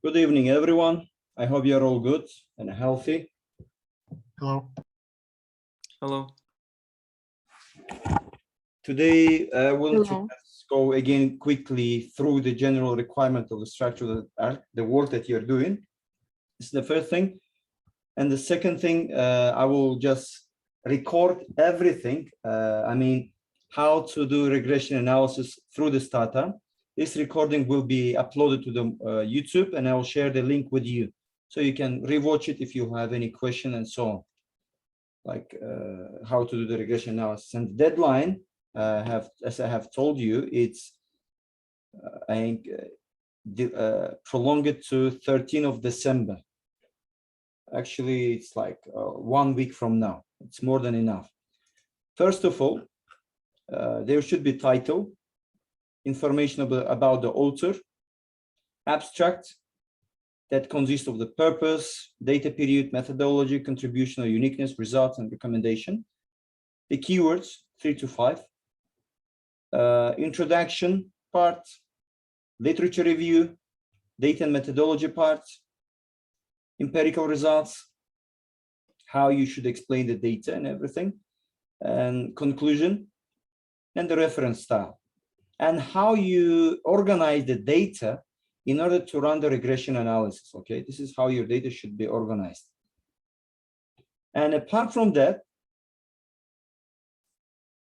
Good evening, everyone. I hope you're all good and healthy. Hello. Hello. Today, I want to go again quickly through the general requirement of the structure of the work that you're doing. This is the first thing. And the second thing, I will just record everything. How to do regression analysis through the starter. This recording will be uploaded to the YouTube, and I will share the link with you. So you can rewatch it if you have any question and so on, like how to do the regression analysis. And the deadline, as I have told you, it's prolonged it to 13th of December. Actually, it's like 1 week from now. It's more than enough. First of all, there should be title, information about the author, abstract that consists of the purpose, data period, methodology, contribution or uniqueness, results, and recommendation. The keywords, 3 to 5. Introduction part, literature review, data and methodology part, empirical results, how you should explain the data and everything, and conclusion, and the reference style, and how you organize the data in order to run the regression analysis. Okay, this is how your data should be organized. And apart from that,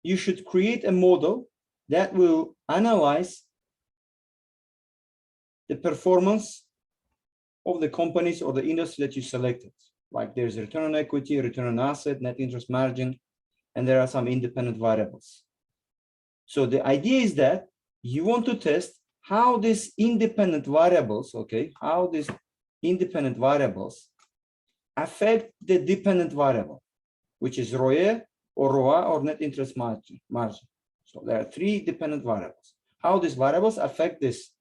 you should create a model that will analyze the performance of the companies or the industry that you selected. Like there's return on equity, return on asset, net interest margin, and there are some independent variables. So the idea is that you want to test how these independent variables, how these independent variables affect the dependent variable, which is ROE or ROA or net interest margin. So there are 3 dependent variables. How these variables affect this.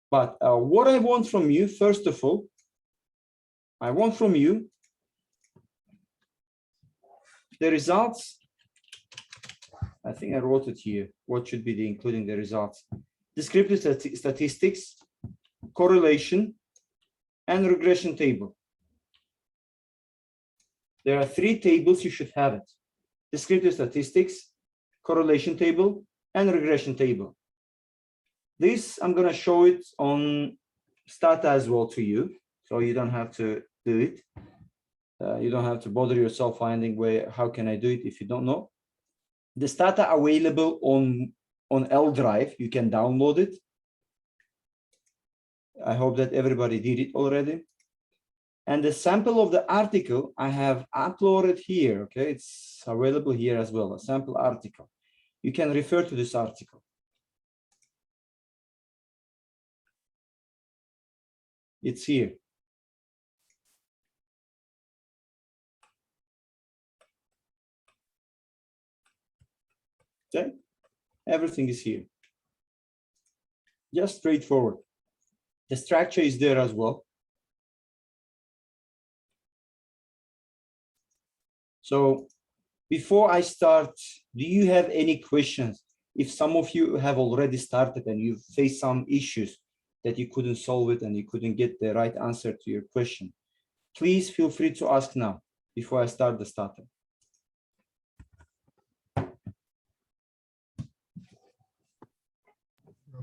But what I want from you, first of all, I want from you the results. I think I wrote it here. What should be including the results? Descriptive statistics, correlation, and regression table. There are 3 tables you should have it. Descriptive statistics, correlation table, and regression table. This, I'm going to show it on Stata as well to you, so you don't have to do it. You don't have to bother yourself finding how can I do it if you don't know. The Stata available on L Drive, you can download it. I hope that everybody did it already. And the sample of the article I have uploaded here, okay? It's available here as well, a sample article. You can refer to this article. It's here. Okay, everything is here. Just straightforward. The structure is there as well. So before I start, do you have any questions? If some of you have already started and you face some issues that you couldn't solve it and you couldn't get the right answer to your question, please feel free to ask now before I start the starter.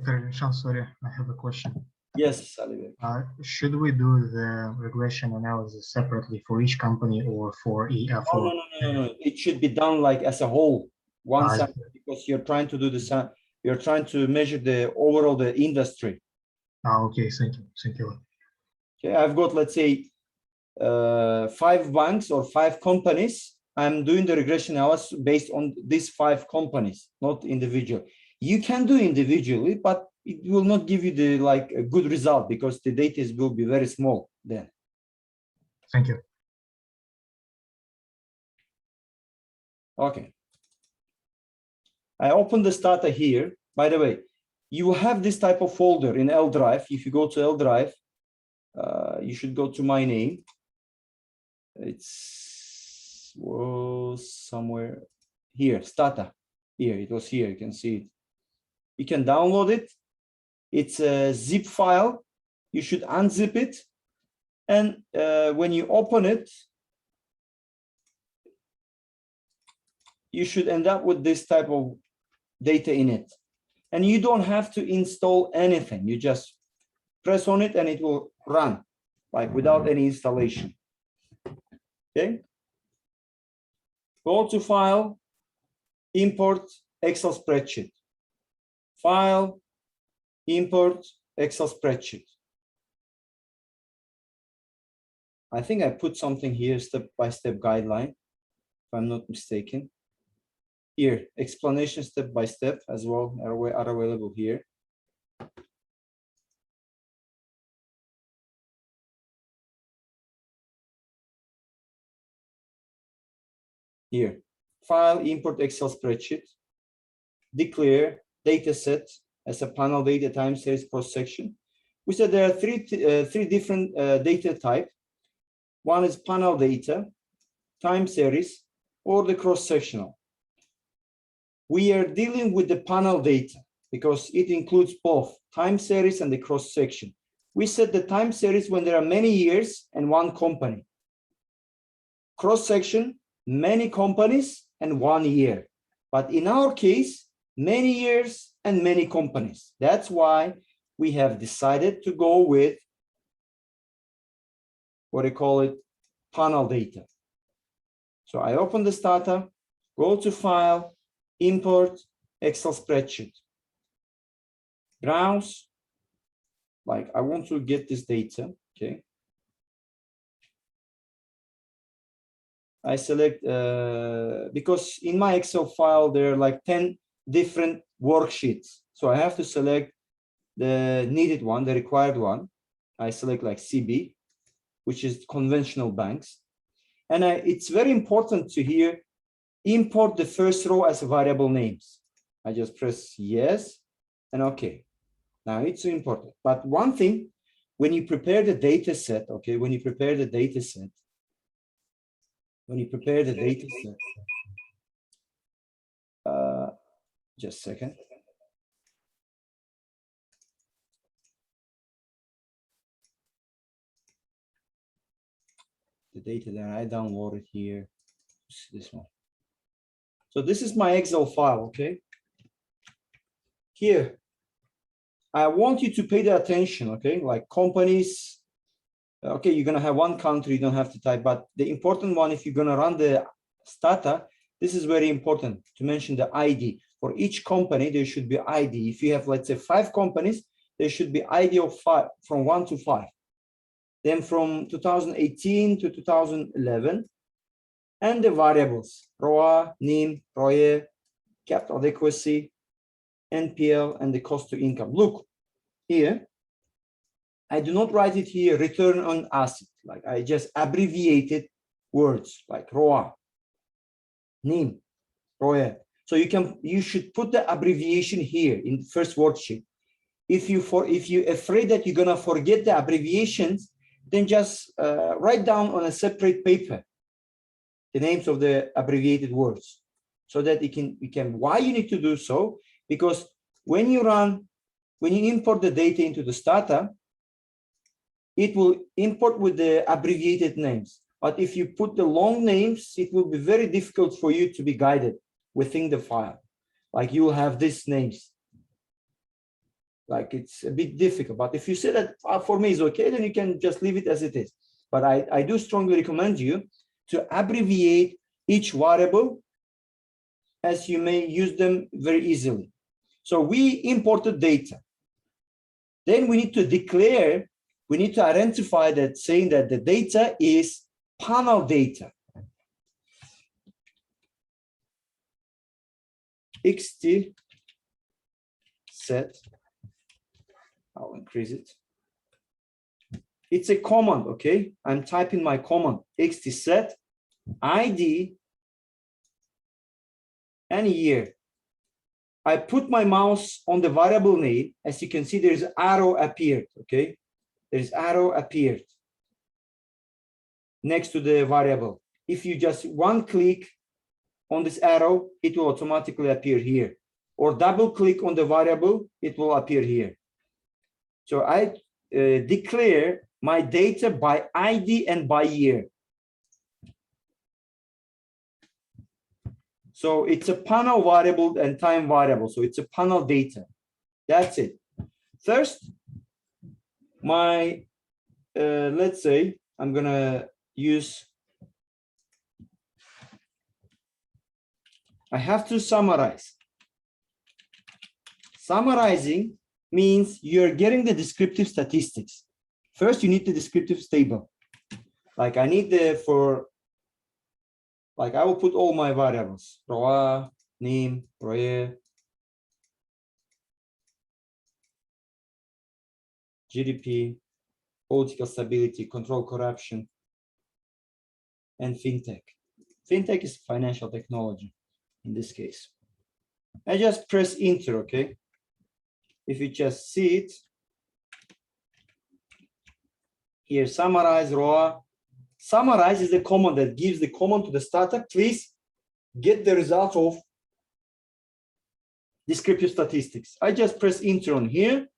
Dr. Rishan, sorry, I have a question. Yes, Oliver. Should we do the regression analysis separately for each company or for No. It should be done like as a whole, one sample, because you're trying to do the you're trying to measure the overall the industry. Okay, thank you. Okay, I've got, let's say, 5 banks or 5 companies. I'm doing the regression analysis based on these 5 companies, not individual. You can do individually, but it will not give you the a good result because the data will be very small then. Thank you. Okay. I opened the starter here. By the way, you have this type of folder in L Drive. If you go to L Drive, you should go to my name. Was somewhere here, Stata. Here, it was here. You can see it. You can download it. It's a zip file. you should unzip it. And when you open it, you should end up with this type of data in it. And you don't have to install anything. You just press on it and it will run, like without any installation. Okay. Go to File, Import Excel Spreadsheet. File, Import Excel Spreadsheet. I think I put something here, step-by-step guideline, if I'm not mistaken. Here, explanation step-by-step as well are available here. Here, File, Import Excel Spreadsheet. Declare data set as a panel data time series cross section. We said there are three different data type. One is panel data, time series, or the cross sectional. We are dealing with the panel data because it includes both time series and the cross section. We said the time series when there are many years and one company. Cross section, many companies and 1 year. But in our case, many years and many companies. That's why we have decided to go with what I call it, panel data. So I open this data, go to File, Import Excel Spreadsheet. Browse, like I want to get this data, okay. I select, because in my Excel file, there are like 10 different worksheets. So I have to select the needed one, the required one. I select like CB, which is conventional banks. And it's very important to here, import the first row as variable names. I just press yes and okay. Now it's important. But one thing, when you prepare the data set, okay, when you prepare the data set, just a second. The data that I downloaded here, this one. So this is my Excel file, okay? Here, I want you to pay the attention, okay? Like companies, okay, you're gonna have one country, you don't have to type, but the important one, if you're gonna run the stata, this is very important to mention the ID. For each company, there should be ID. If you have, let's say, 5 companies, there should be ID of 5, from 1 to 5. Then from 2018 to 2011, and the variables, ROA, NIM, ROE, capital adequacy, NPL, and the cost to income. Look, here, I do not write it here, return on asset. Like I just abbreviated words like ROA, NIM, ROE. So you should put the abbreviation here in the first worksheet. If you're afraid that you're gonna forget the abbreviations, then just write down on a separate paper the names of the abbreviated words, so that you can. Why you need to do so? Because when you import the data into the stata, it will import with the abbreviated names. But if you put the long names, it will be very difficult for you to be guided within the file. Like you will have these names. Like it's a bit difficult. But if you say that for me is okay, then you can just leave it as it is. But I do strongly recommend you to abbreviate each variable, as you may use them very easily. So we imported data. Then we need to declare, we need to identify that, saying that the data is panel data. XT set, I'll increase it. It's a command, okay? I'm typing my command, XT set, ID, and year. I put my mouse on the variable name. As you can see, there's arrow appeared, okay? There's arrow appeared next to the variable. If you just one click on this arrow, it will automatically appear here. Or double click on the variable, it will appear here. So I declare my data by ID and by year. So it's a panel variable and time variable. So it's a panel data. That's it. First, my, let's say I'm gonna use, I have to summarize. Summarizing means you're getting the descriptive statistics. First, you need the descriptive table. Like I need the, like I will put all my variables, ROA, name, ROE, GDP, political stability, control corruption, and fintech. Fintech is financial technology in this case. I just press enter, okay? If you just see it, here, summarize ROA. Summarize is the command that gives the command to the startup. Please get the result of descriptive statistics. I just press enter on here.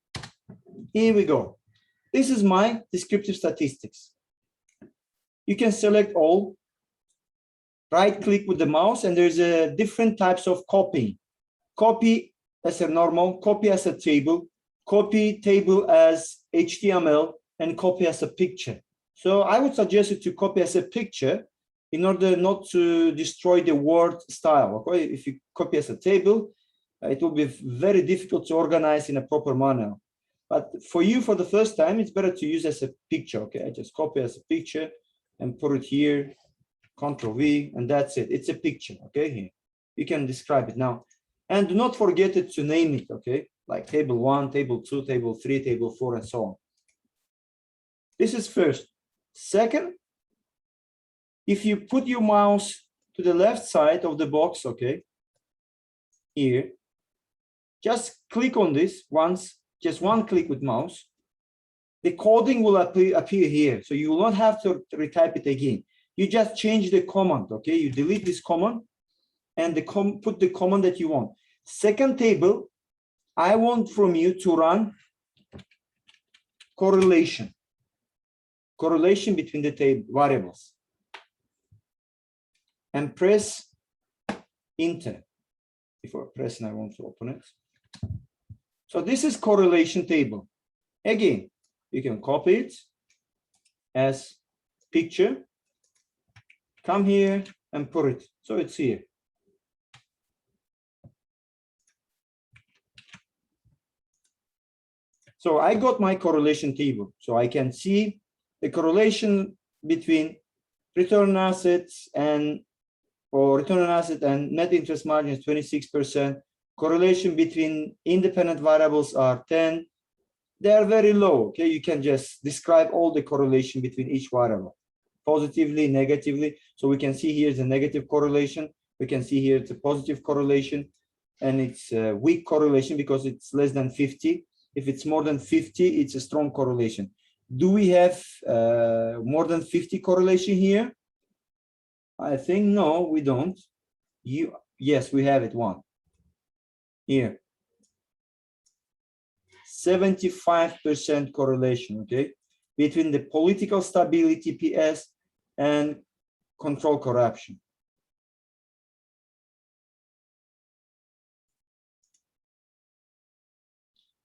Here we go. This is my descriptive statistics. You can select all, right click with the mouse, and there's a different types of copying. Copy as a normal, copy as a table, copy table as HTML, and copy as a picture. So I would suggest you to copy as a picture in order not to destroy the word style. Okay, if you copy as a table, it will be very difficult to organize in a proper manner. But for you, for the first time, it's better to use as a picture. Okay, I just copy as a picture and put it here, Control V, and that's it. It's a picture. Okay, here you can describe it now, and do not forget it to name it. Okay, like table 1, table 2, table 3, table 4, and so on. This is first. Second, if you put your mouse to the left side of the box, okay, here, just click on this once, just one click with mouse. The coding will appear here, so you will not have to retype it again. You just change the command, okay? You delete this command and put the command that you want. Second table, I want from you to run correlation between the table variables, and press enter. Before pressing, I want to open it. So this is correlation table. Again, you can copy it as picture, come here and put it. So it's here. So I got my correlation table. So I can see the correlation between return on assets and net interest margin is 26%. Correlation between independent variables are 10. They are very low. Okay, you can just describe all the correlation between each variable, positively, negatively. So we can see here is a negative correlation. We can see here it's a positive correlation, and it's a weak correlation because it's less than 50. If it's more than 50, it's a strong correlation. Do we have more than 50 correlation here? I think no, we don't. Yes, we have it, one. Here. 75% correlation, okay, between the political stability, PS, and control corruption.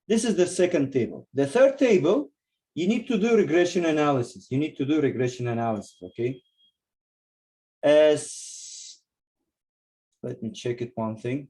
This is the second table. The third table, you need to do regression analysis. You need to do regression analysis, okay? Let me check it one thing.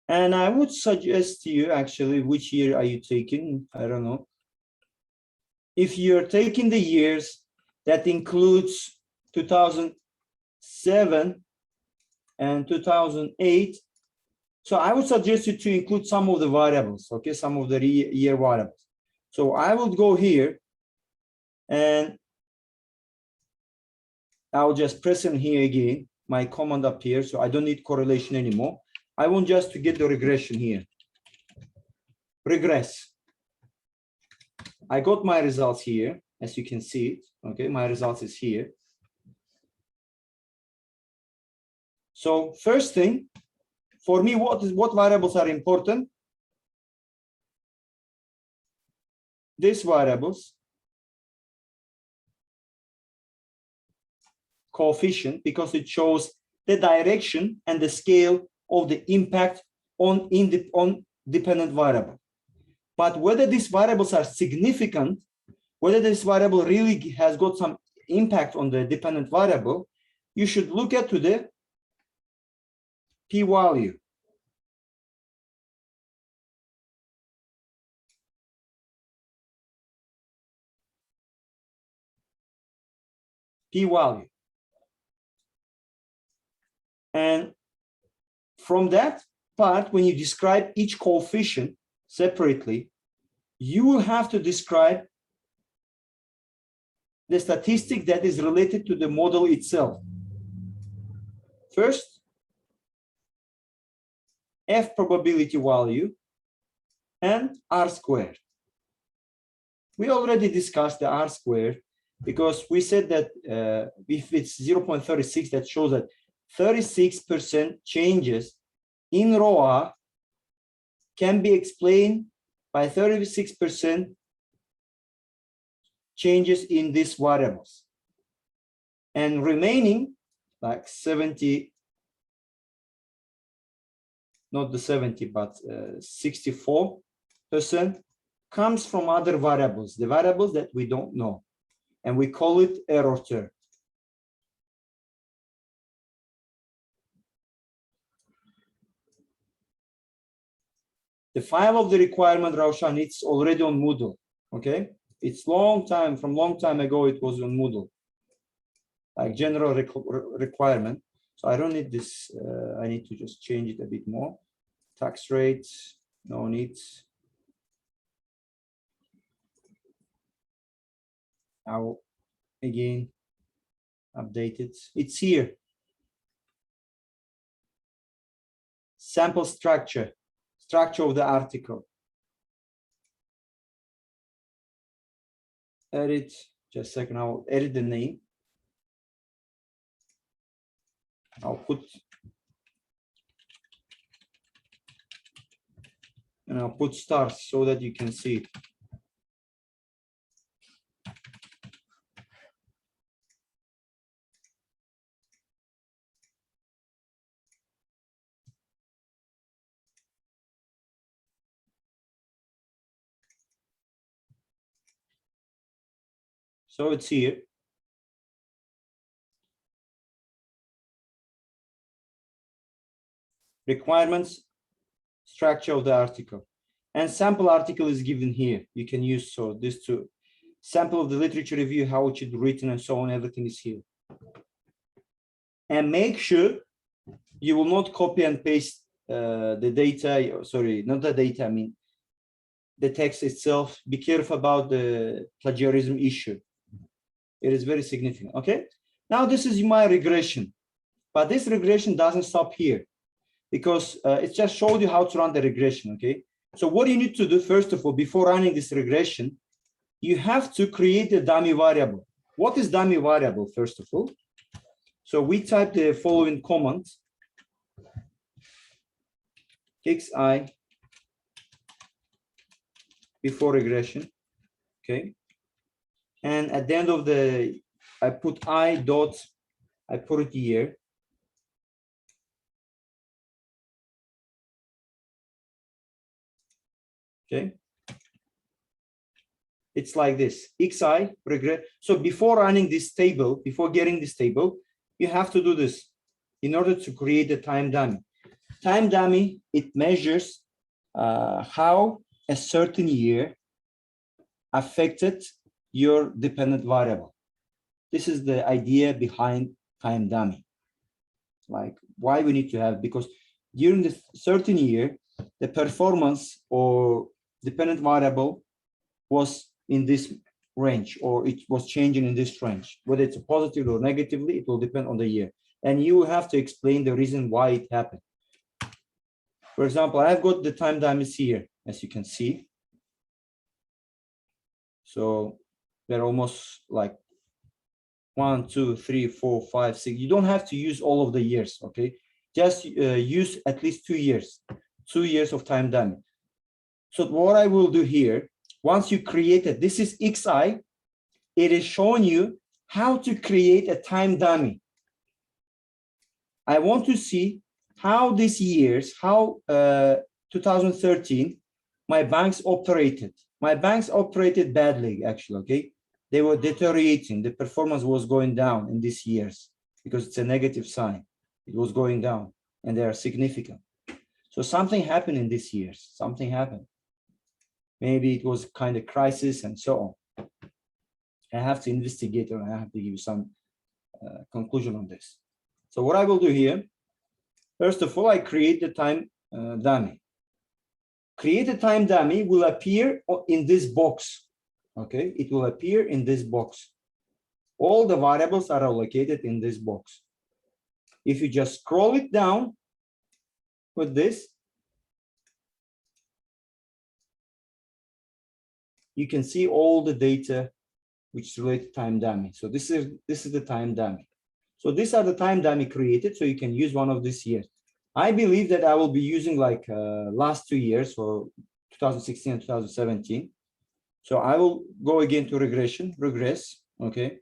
And I would suggest to you, actually, which year are you taking? I don't know. If you're taking the years that includes 2007 and 2008, so I would suggest you to include some of the variables, okay, some of the year variables. So I would go here and I'll just press in here again, my command appears, so I don't need correlation anymore. I want just to get the regression here. regress. I got my results here, as you can see it. Okay, my results is here. So first thing, for me, what variables are important? These variables, coefficient, because it shows the direction and the scale of the impact on dependent variable. But whether these variables are significant, whether this variable really has got some impact on the dependent variable, you should look at to the p-value. P-value. And from that part, when you describe each coefficient separately, you will have to describe the statistic that is related to the model itself. First, F probability value and R squared. We already discussed the R squared because we said that if it's 0.36, that shows that 36% changes in rho R can be explained by 36% changes in these variables. And remaining, like 70, not the 70, but 64% comes from other variables, the variables that we don't know. And we call it error term. The file of the requirement, Raushan, it's already on Moodle, okay? It's long time ago, it was on Moodle, like general requirement. So I don't need this, I need to just change it a bit more. Tax rates, no need. I'll again update it. It's here. Sample structure of the article. Edit, just a second, I'll edit the name. I'll put, and I'll put stars so that you can see it. So it's here. Requirements, structure of the article. And sample article is given here. You can use so this to sample of the literature review, how it should be written and so on, everything is here. And make sure you will not copy and paste the data, sorry, not the data, I mean, the text itself. Be careful about the plagiarism issue. It is very significant, okay? Now this is my regression, but this regression doesn't stop here because it just showed you how to run the regression, okay? So what you need to do, first of all, before running this regression, you have to create a dummy variable. What is dummy variable, first of all? So we type the following command, xi before regression, okay? And at the end of the, I put I dot, I put it here. Okay. It's like this, xi regret. So before running this table, before getting this table, you have to do this in order to create a time dummy. Time dummy, it measures how a certain year affected your dependent variable. This is the idea behind time dummy. Like why we need to have, because during this certain year, the performance or dependent variable was in this range, or it was changing in this range. Whether it's positive or negatively, it will depend on the year. And you have to explain the reason why it happened. For example, I've got the time dummies here, as you can see. So they're almost like 1, 2, 3, 4, 5, 6. You don't have to use all of the years, okay? Just use at least 2 years, 2 years of time dummy. So what I will do here, once you create it, this is XI, it is showing you how to create a time dummy. I want to see how these years, how 2013, my banks operated. My banks operated badly, actually, okay? They were deteriorating. The performance was going down in these years because it's a negative sign. It was going down and they are significant. So something happened in these years. Something happened. Maybe it was kind of crisis and so on. I have to investigate and I have to give you some conclusion on this. So what I will do here, first of all, I create the time dummy. Create a time dummy will appear in this box. Okay, it will appear in this box. All the variables are allocated in this box. If you just scroll it down with this, you can see all the data which is related to time dummy. So this is the time dummy. So these are the time dummy created, so you can use one of these years. I believe that I will be using like last 2 years, so 2016 and 2017. So I will go again to regression, regress, okay.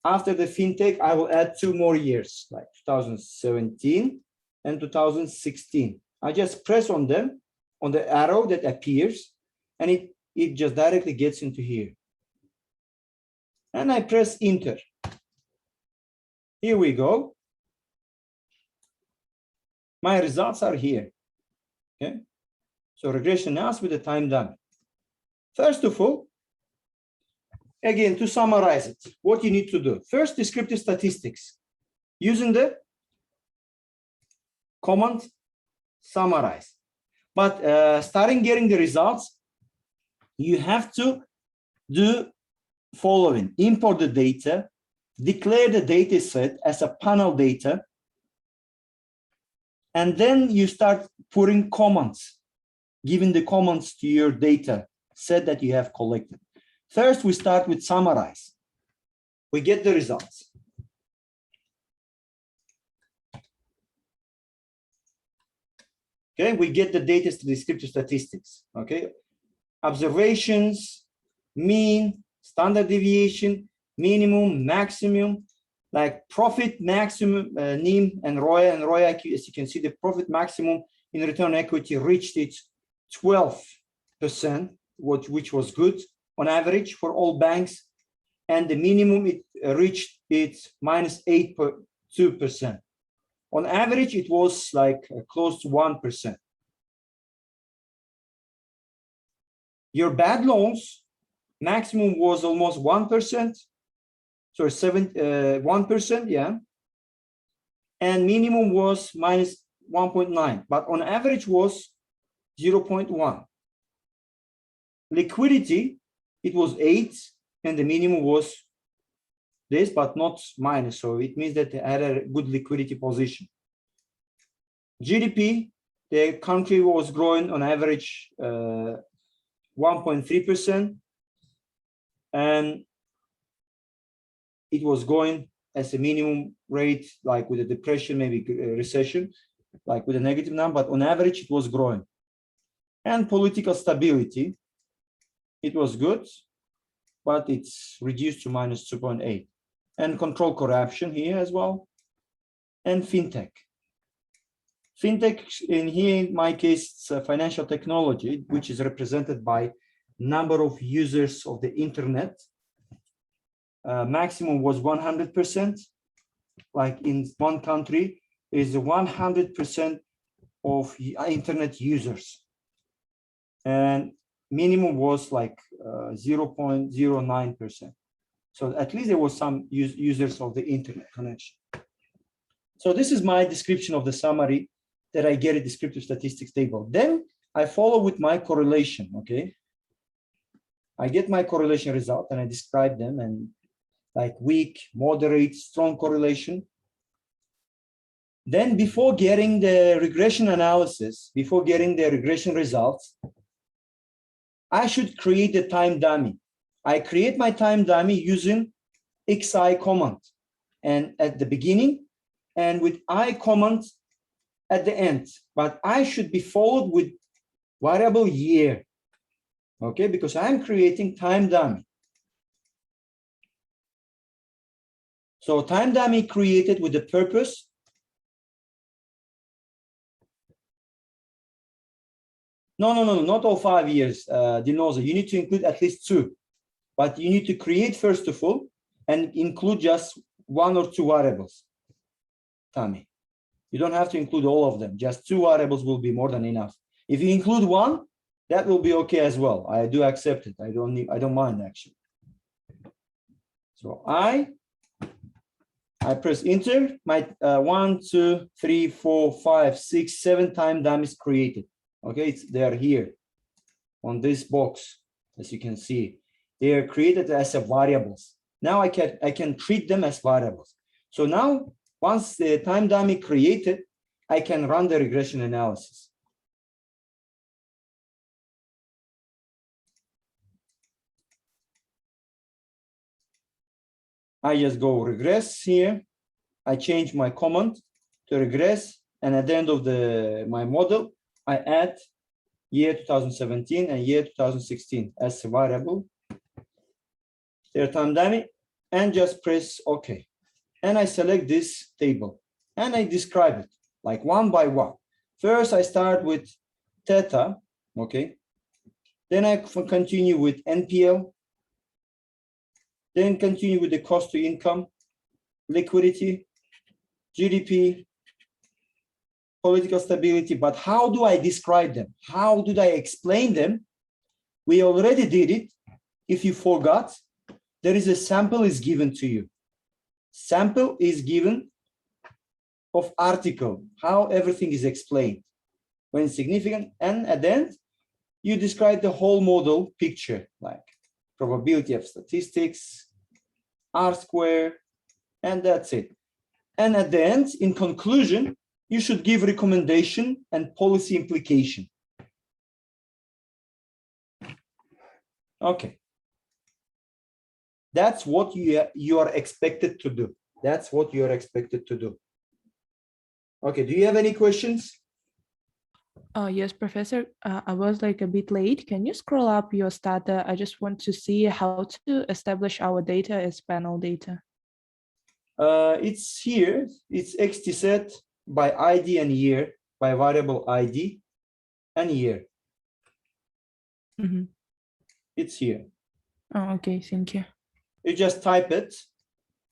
After the fintech, I will add 2 more years, like 2017 and 2016. I just press on them, on the arrow that appears, and it just directly gets into here. And I press enter. Here we go. My results are here, okay. So regression analysis with the time dummy. First of all, again, to summarize it, what you need to do. First, descriptive statistics. Using the command summarize. But starting getting the results, you have to do following. Import the data, declare the data set as a panel data, and then you start putting comments, giving the comments to your data set that you have collected. First, we start with summarize. We get the results. Okay, we get the data to descriptive statistics. Okay, observations, mean, standard deviation, minimum, maximum, like profit maximum, NIM and ROIC. As you can see, the profit maximum in return on equity reached its 12%, which was good on average for all banks, and the minimum it reached its -8.2%. On average, it was like close to 1%. Your bad loans maximum was almost 1%, so 1%, yeah, and minimum was -1.9, but on average was 0.1. Liquidity, it was 8, and the minimum was this, but not minus, so it means that they had a good liquidity position. GDP, the country was growing on average 1.3%, and it was going as a minimum rate, like with a depression, maybe a recession, like with a negative number, but on average it was growing. And political stability, it was good, but it's reduced to -2.8. And control corruption here as well. And fintech. Fintech in here, in my case, it's financial technology, which is represented by number of users of the internet. Maximum was 100%. Like in one country, is 100% of internet users. And minimum was like 0.09%. So at least there was some users of the internet connection. So this is my description of the summary that I get a descriptive statistics table. Then I follow with my correlation, okay? I get my correlation result and I describe them, and like weak, moderate, strong correlation. Then before getting the regression analysis, before getting the regression results, I should create a time dummy. I create my time dummy using xi command and at the beginning and with I command at the end, but I should be followed with variable year, okay, because I'm creating time dummy. So time dummy created with the purpose. No, not all 5 years, Dinoza. You need to include at least 2, but you need to create first of all and include just 1 or 2 variables, Tommy. You don't have to include all of them. Just 2 variables will be more than enough. If you include 1, that will be okay as well. I do accept it. I don't mind actually. So I press enter. My 1, 2, 3, 4, 5, 6, 7 time dummies created. Okay, they are here on this box, as you can see. They are created as variables. Now I can treat them as variables. So now, once the time dummy created, I can run the regression analysis. I just go regress here. I change my command to regress, and at the end of my model, I add year 2017 and year 2016 as a variable. Their time dummy, and just press OK. And I select this table and I describe it like one by one. First, I start with theta, okay. Then I continue with NPL. Then continue with the cost to income, liquidity, GDP, political stability. But how do I describe them? How do I explain them? We already did it. If you forgot, there is a sample is given to you. Sample is given of article, how everything is explained, when significant, and at the end, you describe the whole model picture, like probability of statistics, R square, and that's it. And at the end, in conclusion, you should give recommendation and policy implication. Okay. That's what you are expected to do. That's what you are expected to do. Okay, do you have any questions? Yes, Professor, I was like a bit late. Can you scroll up your data? I just want to see how to establish our data as panel data. It's here. It's XT set by ID and year, by variable ID and year. Mm-hmm. It's here. Oh, okay, thank you. You just type it,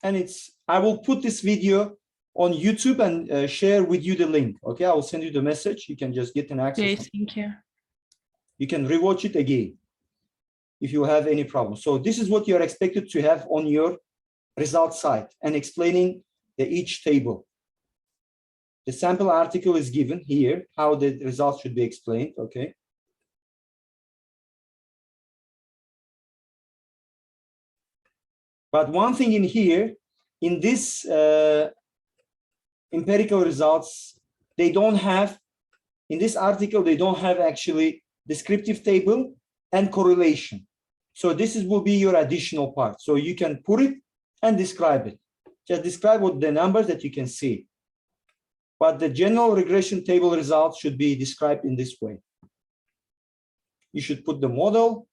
and I will put this video on YouTube and share with you the link. Okay, I will send you the message. You can just get an access. Okay, thank you. You can rewatch it again if you have any problem. So this is what you're expected to have on your result site and explaining each table. The sample article is given here, how the results should be explained. Okay. But one thing in here, in this empirical results, they don't have, in this article, they don't have actually descriptive table and correlation. So this will be your additional part. So you can put it and describe it. Just describe what the numbers that you can see. But the general regression table results should be described in this way. You should put the model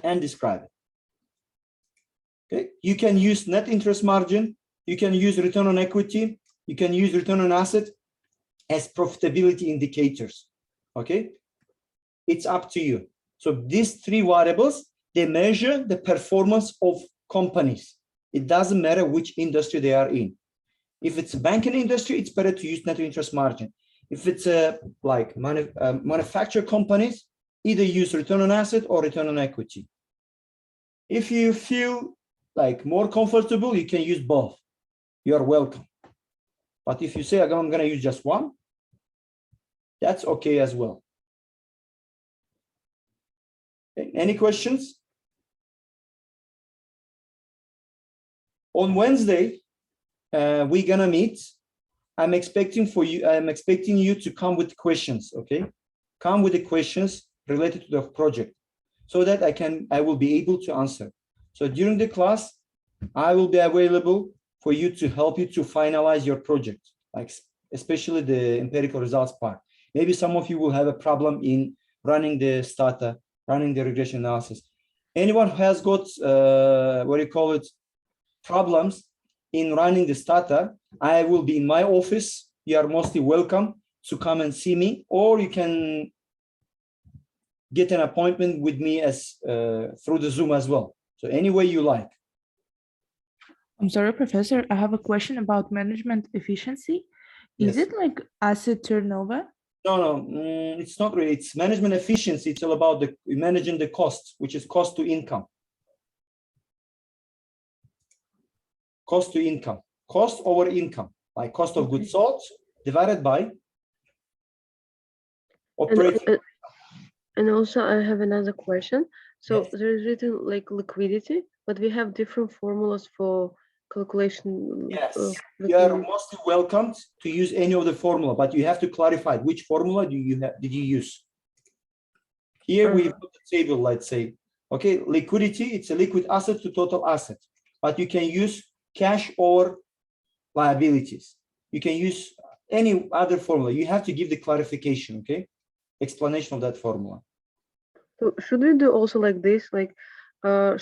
and describe it. Okay. You can use net interest margin. You can use return on equity. You can use return on asset as profitability indicators. Okay. It's up to you. So these 3 variables, they measure the performance of companies. It doesn't matter which industry they are in. If it's a banking industry, it's better to use net interest margin. If it's like manufacturer companies, either use return on asset or return on equity. If you feel like more comfortable, you can use both. You are welcome. But if you say I'm going to use just one, that's okay as well. Okay. Any questions? On Wednesday, we're gonna meet. I'm expecting you to come with questions, okay? Come with the questions related to the project so that I will be able to answer. So during the class, I will be available for you to help you to finalize your project, like especially the empirical results part. Maybe some of you will have a problem in running the starter, running the regression analysis. Anyone who has got, problems in running the starter, I will be in my office. You are mostly welcome to come and see me, or you can get an appointment with me as through the Zoom as well. So any way you like. I'm sorry, Professor, I have a question about management efficiency. Is Yes. it like asset turnover? No, it's not really. It's management efficiency. It's all about managing the cost, which is cost to income. Cost to income, cost over income, like cost of goods sold divided by operating. And also I have another question. So Yes. there is written like liquidity, but we have different formulas for calculation. Yes, of you are liquidity. mostly welcome to use any of the formula, but you have to clarify which formula did you use. Here we put the table, let's say, okay, liquidity, it's a liquid asset to total asset, but you can use cash or liabilities. You can use any other formula. You have to give the clarification, okay? Explanation of that formula. So should we do also like this, like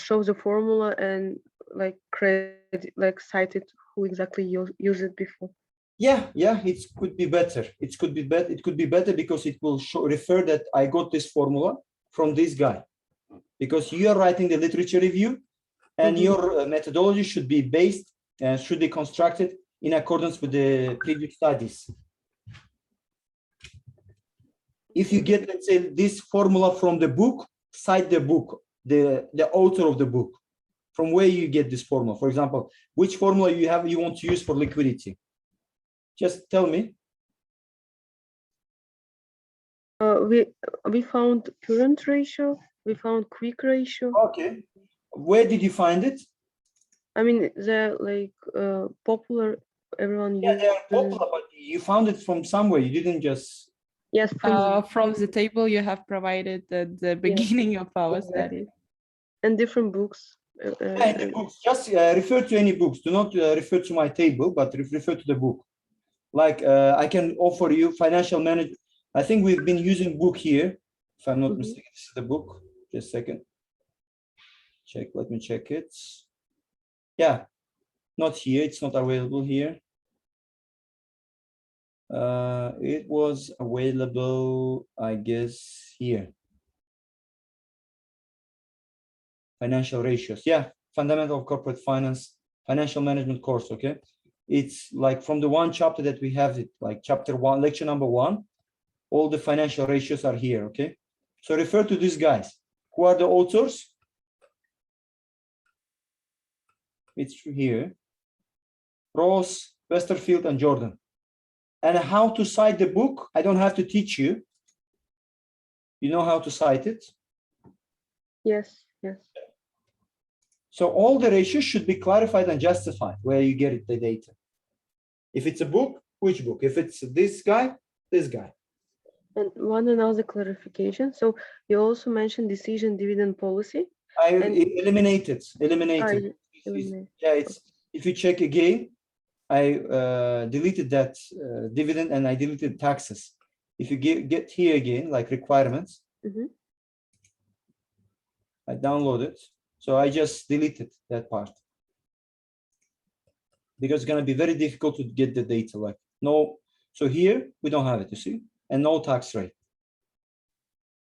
show the formula and like credit, like cite it who exactly use it before? Yeah, it could be better. It could be better. It could be better because it will refer that I got this formula from this guy. Because you are writing the literature review, and your methodology should be based and should be constructed in accordance with the previous studies. If you get, let's say, this formula from the book, cite the book, the author of the book, from where you get this formula. For example, which formula you want to use for liquidity? Just tell me. We found current ratio, we found quick ratio. Okay. Where did you find it? I mean, they're like popular, everyone uses. They are popular, but you found it from somewhere. You didn't just. Yes, From the table you have provided at the beginning of our study. And different books. And the books, just refer to any books. Do not refer to my table, but refer to the book. Like I can offer you financial management. I think we've been using book here. If I'm not mistaken, this is the book. Just a second. Check. Let me check it. Yeah, not here. It's not available here. It was available, I guess, here. Financial ratios. Yeah, fundamental of corporate finance, financial management course. Okay, it's like from the one chapter that we have it, like chapter 1, lecture number 1. All the financial ratios are here. Okay, so refer to these guys. Who are the authors? It's here. Ross, Westerfield, and Jordan. And how to cite the book, I don't have to teach you. You know how to cite it? Yes. So all the ratios should be clarified and justified where you get it, the data. If it's a book, which book? If it's this guy, this guy. And one another clarification. So you also mentioned decision dividend policy. I eliminated. Yeah, it's if you check again, I deleted that dividend and I deleted taxes. If you get here again, like requirements, I download it. So I just deleted that part because it's going to be very difficult to get the data. Like no, so here we don't have it, you see, and no tax rate.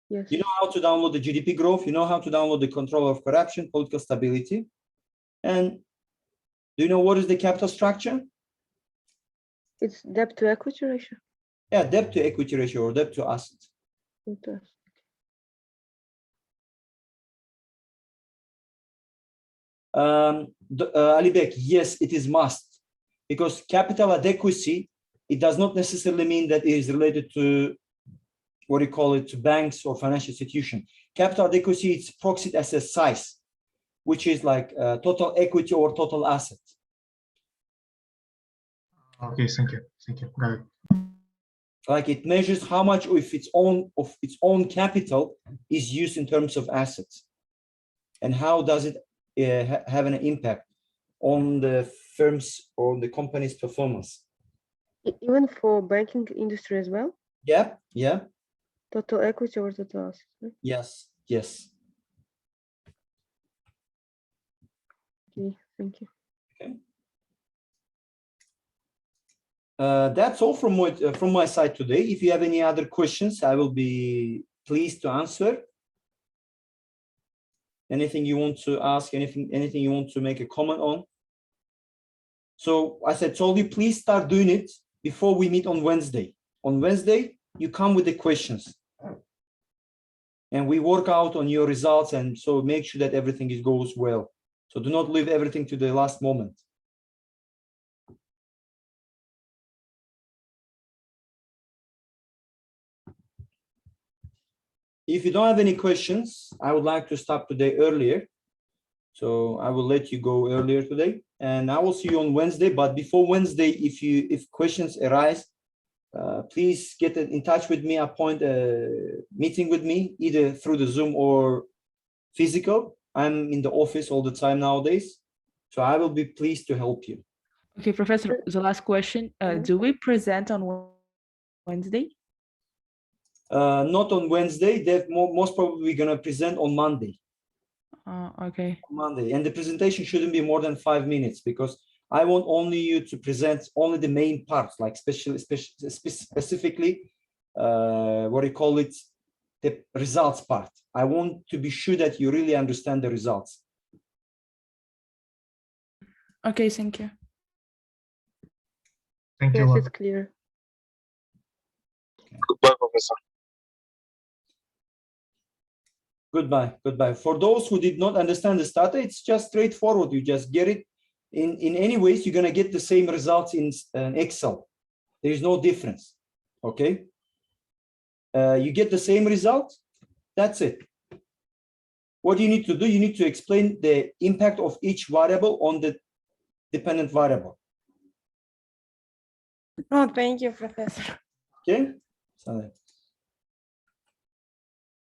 Yes. You know how to download the GDP growth. You know how to download the control of corruption, political stability. And do you know what is the capital structure? It's debt to equity ratio. Yeah, debt to equity ratio or debt to asset. Alibek, yes, it is must, because capital adequacy, it does not necessarily mean that it is related to what do you call it, to banks or financial institution. Capital adequacy is proxied as a size, which is like total equity or total asset. Okay, thank you. Thank you. Got it. Like it measures how much of its own capital is used in terms of assets, and how does it have an impact on the firm's or the company's performance. Even for banking industry as well? Yeah, yeah, Total equity or total assets? Right? yes, yes. Okay, thank you. That's all from my side today. If you have any other questions, I will be pleased to answer. Anything you want to ask, anything you want to make a comment on. So as I told you, please start doing it before we meet on Wednesday. On Wednesday, you come with the questions. And we work out on your results, and so make sure that everything goes well. So do not leave everything to the last moment. If you don't have any questions, I would like to stop today earlier. So I will let you go earlier today, and I will see you on Wednesday. But before Wednesday, if questions arise, please get in touch with me, appoint a meeting with me, either through the Zoom or physical. I'm in the office all the time nowadays, so I will be pleased to help you. Okay, Professor, the last question. Do we present on Wednesday? Not on Wednesday. They're most probably going to present on Monday. Okay. Monday, and the presentation shouldn't be more than 5 minutes, because I want only you to present only the main parts, like specifically, what do you call it, the results part. I want to be sure that you really understand the results. Okay, thank you. Thank you. Yes, it's clear. Goodbye, Professor. Goodbye, goodbye. For those who did not understand the data, it's just straightforward. You just get it. In any ways, you're going to get the same results in Excel. There is no difference. Okay. You get the same result. That's it. What you need to do, you need to explain the impact of each variable on the dependent variable. Oh, thank you, Professor. Okay.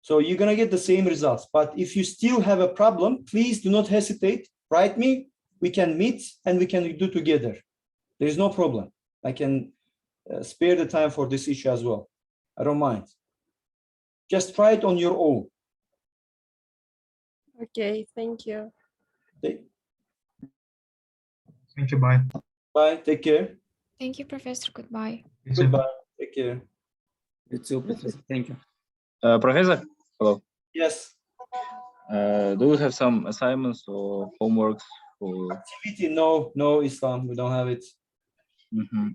So you're going to get the same results. But if you still have a problem, please do not hesitate. Write me. We can meet and we can do together. There is no problem. I can spare the time for this issue as well. I don't mind. Just try it on your own. Okay, thank you. Okay. Thank you. Bye. Bye. Take care. Thank you, Professor. Goodbye. You too. Goodbye. Take care. You too, Professor. Thank you. Professor, hello. Yes. Do you have some assignments or homeworks for? Activity? No, no, Islam. We don't have it.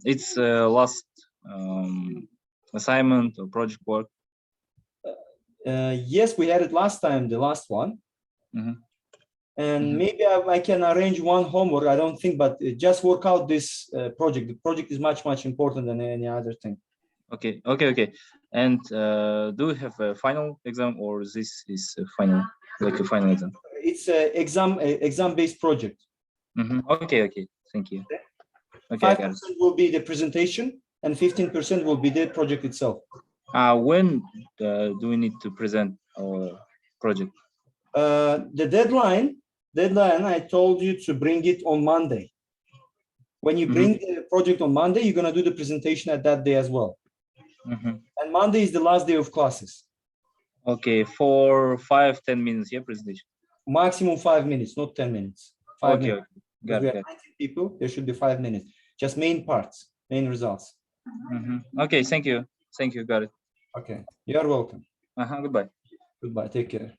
It's last assignment or project work. Yes, we had it last time, the last one. And maybe I can arrange one homework. I don't think, but just work out this project. The project is much, much important than any other thing. Okay. And do you have a final exam, or this is a final, like a final exam? It's a exam-based project. Okay. Thank you. Okay, 5% will be the presentation, and 15% will be the project itself. When do we need to present our project? The deadline, I told you to bring it on Monday. When you bring the project on Monday, you're going to do the presentation at that day as well. And Monday is the last day of classes. Okay, for 5-10 minutes, yeah, presentation. Maximum 5 minutes, not 10 minutes. 5 minutes. Got we have it. 90 people, there should be 5 minutes. Just main parts, main results. Okay, thank you. Got it. Okay, you are welcome. Goodbye. Goodbye, take care.